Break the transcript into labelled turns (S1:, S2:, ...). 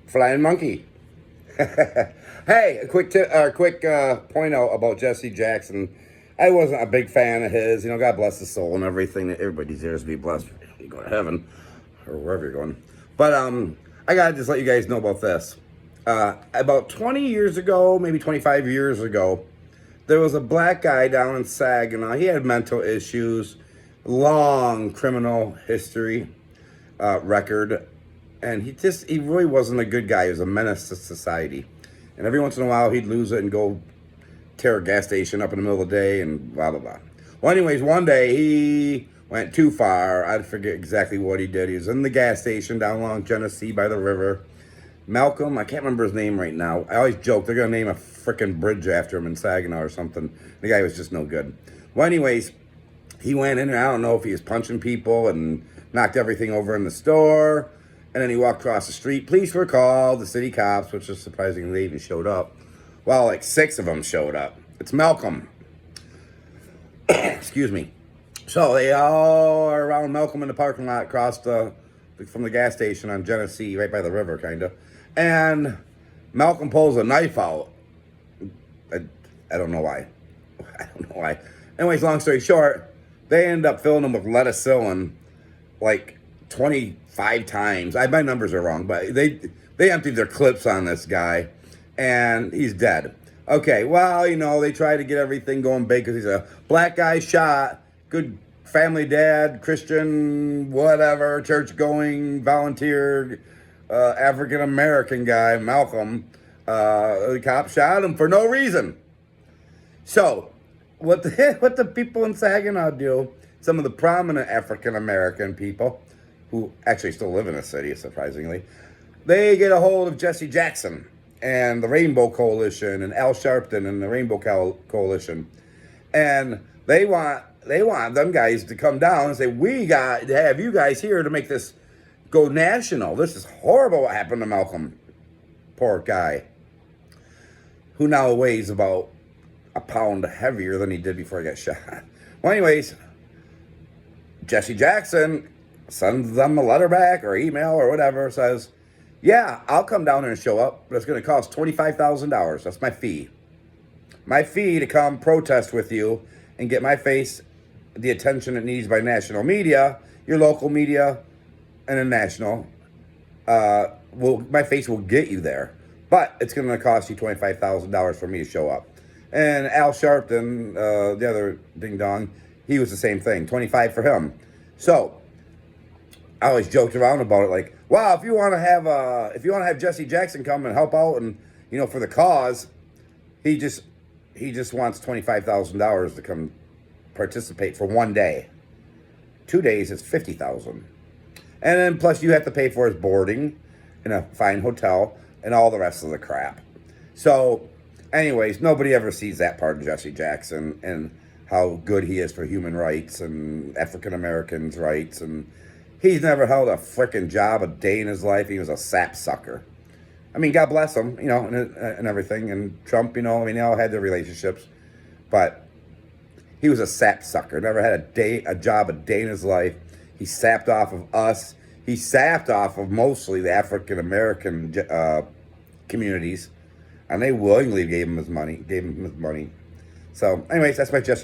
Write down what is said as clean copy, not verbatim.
S1: Flying monkey. Hey, a quick point out about Jesse Jackson. I wasn't a big fan of his. God bless his soul and everything. Everybody deserves to be blessed. You go to heaven or wherever you're going. But I gotta just let you guys know about this. About 20 years ago, maybe 25 years ago, there was a black guy down in Saginaw. He had mental issues, long criminal history record, and he really wasn't a good guy. He was a menace to society. And every once in a while, he'd lose it and go tear a gas station up in the middle of the day and blah, blah, blah. Well, anyways, one day he went too far. I forget exactly what he did. He was in the gas station down along Genesee by the river. Malcolm, I can't remember his name right now. I always joke they're going to name a freaking bridge after him in Saginaw or something. The guy was just no good. Well, anyways, he went in there. I don't know if he was punching people and knocked everything over in the store. And then he walked across the street. Police were called, the city cops, which is surprising they even showed up. Well, like 6 of them showed up. It's Malcolm. Excuse me. So they all are around Malcolm in the parking lot from the gas station on Genesee, right by the river, kind of. And Malcolm pulls a knife out. I don't know why. I don't know why. Anyways, long story short, they end up filling him with Leticillin like 25 times. My numbers are wrong, but they emptied their clips on this guy, and he's dead. Okay, well, they try to get everything going big because he's a black guy shot, good family dad, Christian, whatever, church-going, volunteer, African-American guy, Malcolm. The cop shot him for no reason. So, what the people in Saginaw do, some of the prominent African-American people, who actually still live in the city, surprisingly, they get a hold of Jesse Jackson and the Rainbow Coalition and Al Sharpton and the Rainbow Coalition. And they want them guys to come down and say, we got to have you guys here to make this go national. This is horrible what happened to Malcolm. Poor guy. Who now weighs about a pound heavier than he did before he got shot. Well, anyways, Jesse Jackson sends them a letter back or email or whatever, says, yeah, I'll come down there and show up, but it's going to cost $25,000. That's my fee. My fee to come protest with you and get my face the attention it needs by national media, your local media, and the national. My face will get you there, but it's going to cost you $25,000 for me to show up. And Al Sharpton, the other ding dong, he was the same thing, 25 for him. So I always joked around about it, like, wow, if you want to have Jesse Jackson come and help out, and for the cause, he just wants $25,000 to come participate for one day. 2 days is $50,000, and then plus you have to pay for his boarding in a fine hotel and all the rest of the crap. So, anyways, nobody ever sees that part of Jesse Jackson and how good he is for human rights and African Americans' rights, and he's never held a frickin' job a day in his life. He was a sapsucker. I mean, God bless him, and everything. And Trump, they all had their relationships. But he was a sapsucker. Never had a job a day in his life. He sapped off of us. He sapped off of mostly the African-American communities. And they willingly gave him his money. So, anyways, that's my Jesse